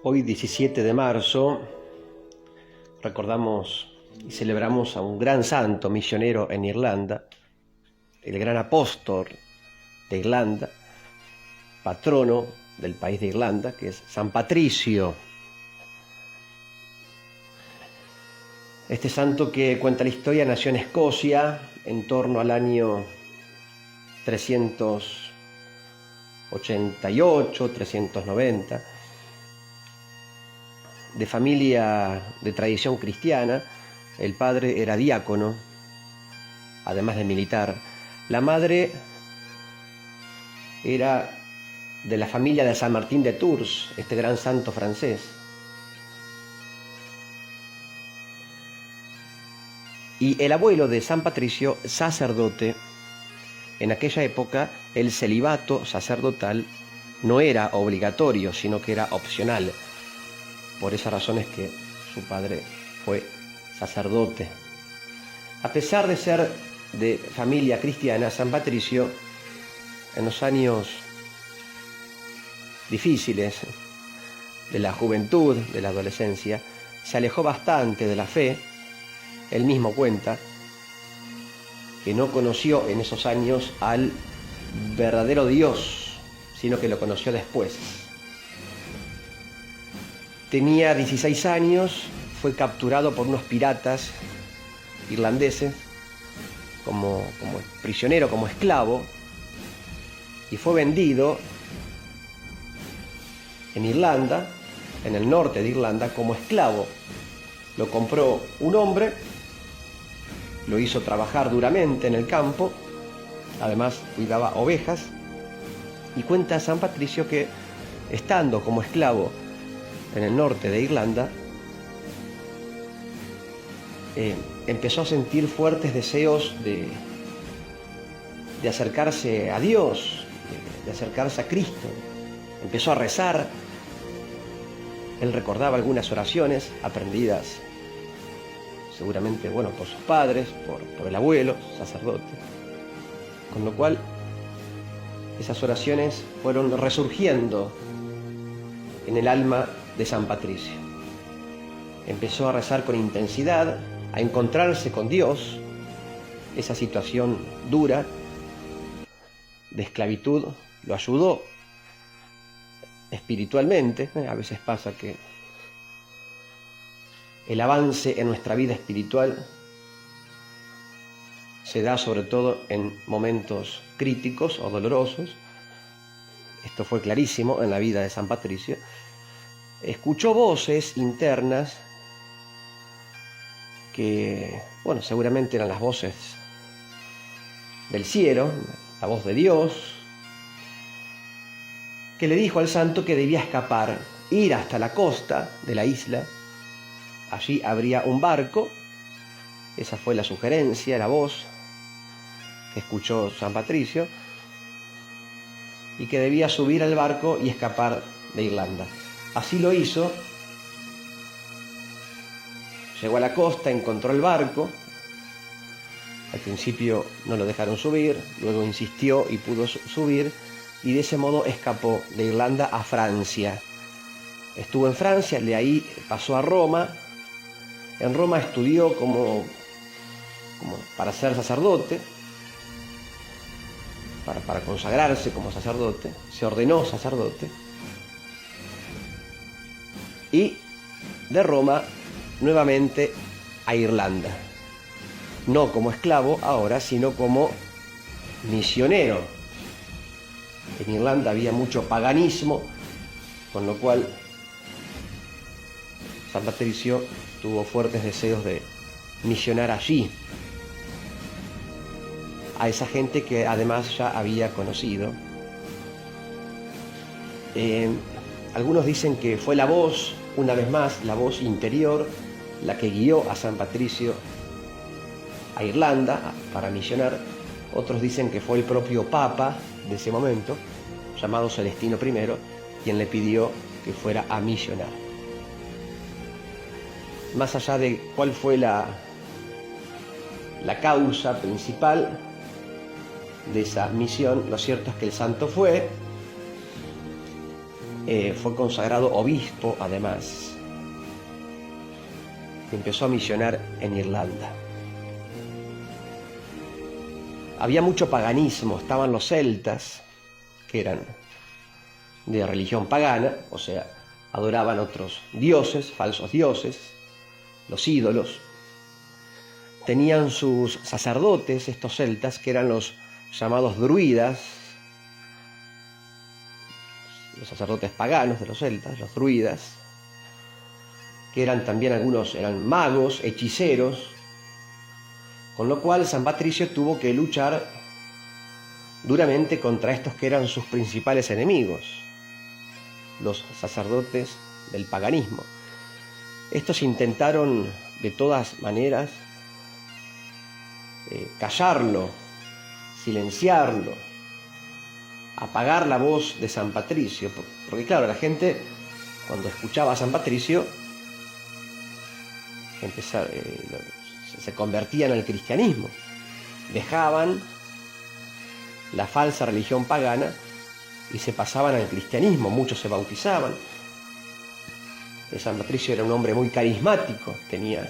Hoy, 17 de marzo, recordamos y celebramos a un gran santo misionero en Irlanda, el gran apóstol de Irlanda, patrono del país de Irlanda, que es San Patricio. Este santo, que cuenta la historia, nació en Escocia en torno al año 388, 390, de familia de tradición cristiana. El padre era diácono, además de militar. La madre era de la familia de San Martín de Tours, este gran santo francés. Y el abuelo de San Patricio, sacerdote. En aquella época el celibato sacerdotal no era obligatorio, sino que era opcional. Por esa razón es que su padre fue sacerdote. A pesar de ser de familia cristiana, San Patricio, en los años difíciles de la juventud, de la adolescencia, se alejó bastante de la fe. Él mismo cuenta que no conoció en esos años al verdadero Dios, sino que lo conoció después. Tenía 16 años, fue capturado por unos piratas irlandeses como prisionero, como esclavo, y fue vendido en Irlanda, en el norte de Irlanda, como esclavo. Lo compró un hombre, lo hizo trabajar duramente en el campo, además cuidaba ovejas, y cuenta San Patricio que, estando como esclavo en el norte de Irlanda, empezó a sentir fuertes deseos de acercarse a Dios, de acercarse a Cristo. Empezó a rezar. Él recordaba algunas oraciones aprendidas seguramente, por sus padres, por el abuelo, sacerdote. Con lo cual, esas oraciones fueron resurgiendo en el alma de San Patricio. Empezó a rezar con intensidad, a encontrarse con Dios. Esa situación dura de esclavitud lo ayudó espiritualmente. A veces pasa que el avance en nuestra vida espiritual se da sobre todo en momentos críticos o dolorosos. Esto fue clarísimo en la vida de San Patricio. Escuchó voces internas que, seguramente eran las voces del cielo, la voz de Dios, que le dijo al santo que debía escapar, ir hasta la costa de la isla. Allí habría un barco. Esa fue la sugerencia, la voz que escuchó San Patricio, y que debía subir al barco y escapar de Irlanda. Así lo hizo. Llegó a la costa, encontró el barco. Al principio no lo dejaron subir, luego insistió y pudo subir, y de ese modo escapó de Irlanda a Francia. Estuvo en Francia, de ahí pasó a Roma. En Roma estudió como para ser sacerdote, para consagrarse como sacerdote. Se ordenó sacerdote. Y de Roma nuevamente a Irlanda. No como esclavo ahora, sino como misionero. En Irlanda había mucho paganismo, con lo cual San Patricio tuvo fuertes deseos de misionar allí a esa gente que además ya había conocido. Algunos dicen que fue la voz, una vez más, la voz interior, la que guió a San Patricio a Irlanda para misionar. Otros dicen que fue el propio Papa de ese momento, llamado Celestino I, quien le pidió que fuera a misionar. Más allá de cuál fue la causa principal de esa misión, lo cierto es que el santo fue, fue consagrado obispo además. Empezó a misionar en Irlanda. Había mucho paganismo, estaban los celtas, que eran de religión pagana, o sea, adoraban otros dioses, falsos dioses, los ídolos. Tenían sus sacerdotes, estos celtas, que eran los llamados druidas, los sacerdotes paganos de los celtas, los druidas, que eran también algunos, eran magos, hechiceros, con lo cual San Patricio tuvo que luchar duramente contra estos que eran sus principales enemigos, los sacerdotes del paganismo. Estos intentaron de todas maneras callarlo, silenciarlo, apagar la voz de San Patricio, porque claro, la gente cuando escuchaba a San Patricio se convertían al cristianismo, dejaban la falsa religión pagana y se pasaban al cristianismo, muchos se bautizaban. San Patricio era un hombre muy carismático, tenía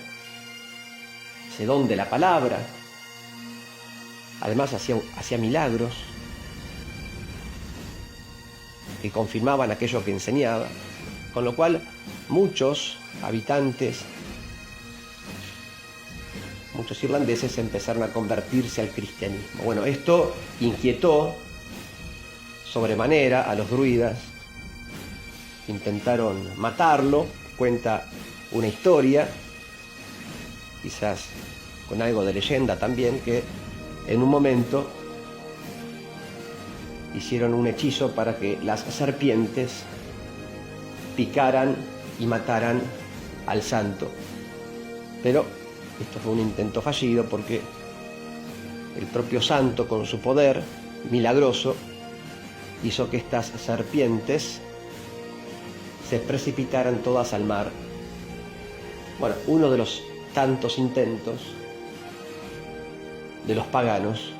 ese don de la palabra, además hacía milagros que confirmaban aquello que enseñaba, con lo cual muchos habitantes, muchos irlandeses empezaron a convertirse al cristianismo. Bueno, esto inquietó sobremanera a los druidas, intentaron matarlo. Cuenta una historia, quizás con algo de leyenda también, que en un momento hicieron un hechizo para que las serpientes picaran y mataran al santo. Pero esto fue un intento fallido porque el propio santo, con su poder milagroso, hizo que estas serpientes se precipitaran todas al mar. Bueno, uno de los tantos intentos de los paganos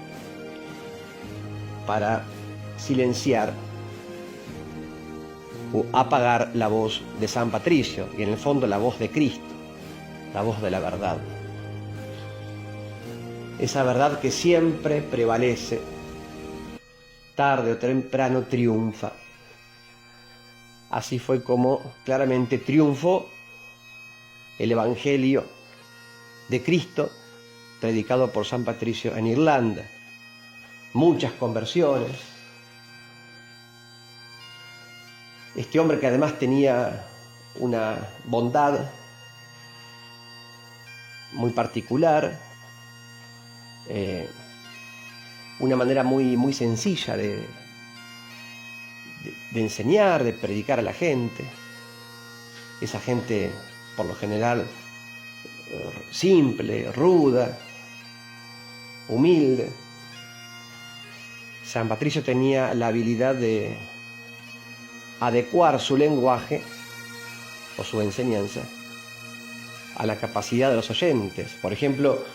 para silenciar o apagar la voz de San Patricio, y en el fondo la voz de Cristo, la voz de la verdad. Esa verdad que siempre prevalece, tarde o temprano triunfa. Así fue como claramente triunfó el Evangelio de Cristo predicado por San Patricio en Irlanda. Muchas conversiones. Este hombre, que además tenía una bondad muy particular, una manera muy sencilla de enseñar, de predicar a la gente. Esa gente, por lo general, simple, ruda, humilde. San Patricio tenía la habilidad de adecuar su lenguaje o su enseñanza a la capacidad de los oyentes. Por ejemplo,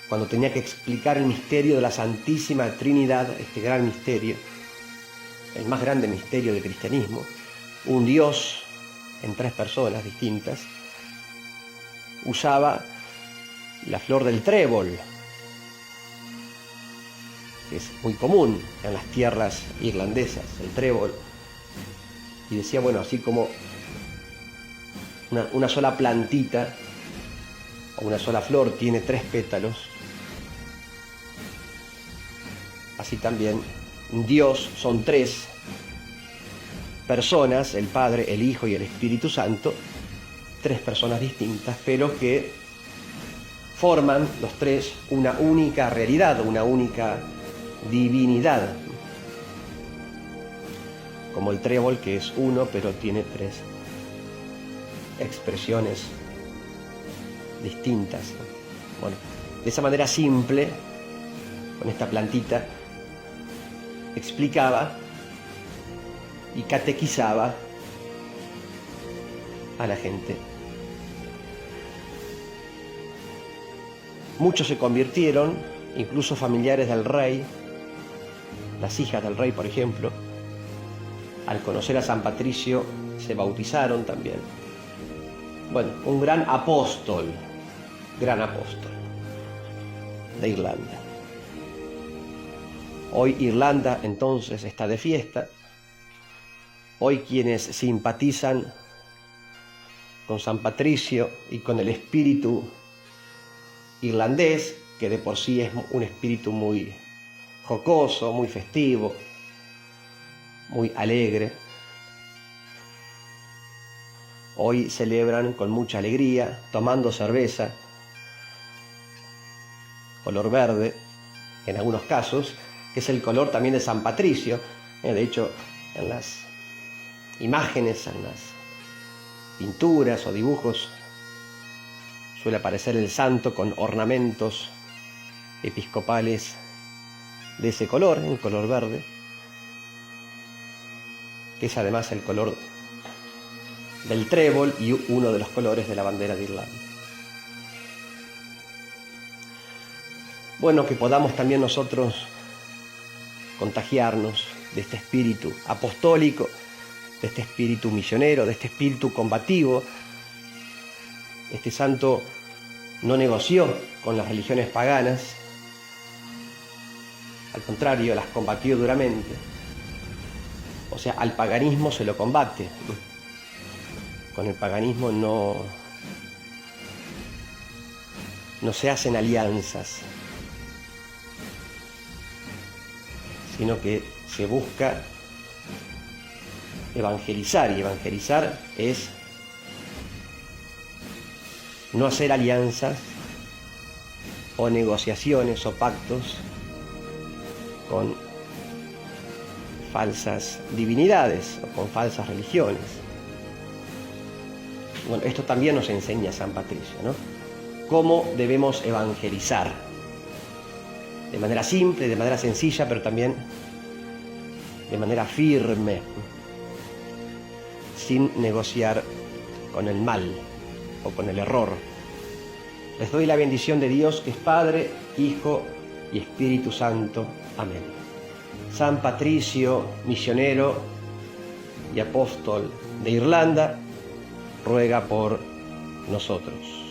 cuando tenía que explicar el misterio de la Santísima Trinidad, este gran misterio, el más grande misterio del cristianismo, un Dios en tres personas distintas, usaba la flor del trébol, que es muy común en las tierras irlandesas, el trébol, y decía, bueno, así como una sola plantita o una sola flor tiene tres pétalos, así también Dios son tres personas, el Padre, el Hijo y el Espíritu Santo, tres personas distintas, pero que forman los tres una única realidad, una única divinidad. Como el trébol, que es uno, pero tiene tres expresiones distintas. Bueno, de esa manera simple, con esta plantita, explicaba y catequizaba a la gente. Muchos se convirtieron, incluso familiares del rey, las hijas del rey, por ejemplo, al conocer a San Patricio se bautizaron también. Bueno, un gran apóstol de Irlanda. Hoy Irlanda entonces está de fiesta. Hoy quienes simpatizan con San Patricio y con el espíritu irlandés, que de por sí es un espíritu muy jocoso, muy festivo, muy alegre, hoy celebran con mucha alegría, tomando cerveza, color verde, en algunos casos, que es el color también de San Patricio. De hecho, en las imágenes, en las pinturas o dibujos, suele aparecer el santo con ornamentos episcopales de ese color, el color verde, que es además el color del trébol y uno de los colores de la bandera de Irlanda. Bueno, que podamos también nosotros contagiarnos de este espíritu apostólico, de este espíritu misionero, de este espíritu combativo. Este santo no negoció con las religiones paganas, al contrario, las combatió duramente. O sea, al paganismo se lo combate. Con el paganismo no se hacen alianzas, sino que se busca evangelizar, y evangelizar es no hacer alianzas o negociaciones o pactos con falsas divinidades o con falsas religiones. Bueno, esto también nos enseña San Patricio, ¿no? Cómo debemos evangelizar, de manera simple, de manera sencilla, pero también de manera firme, sin negociar con el mal o con el error. Les doy la bendición de Dios, que es Padre, Hijo y Espíritu Santo. Amén. San Patricio, misionero y apóstol de Irlanda, ruega por nosotros.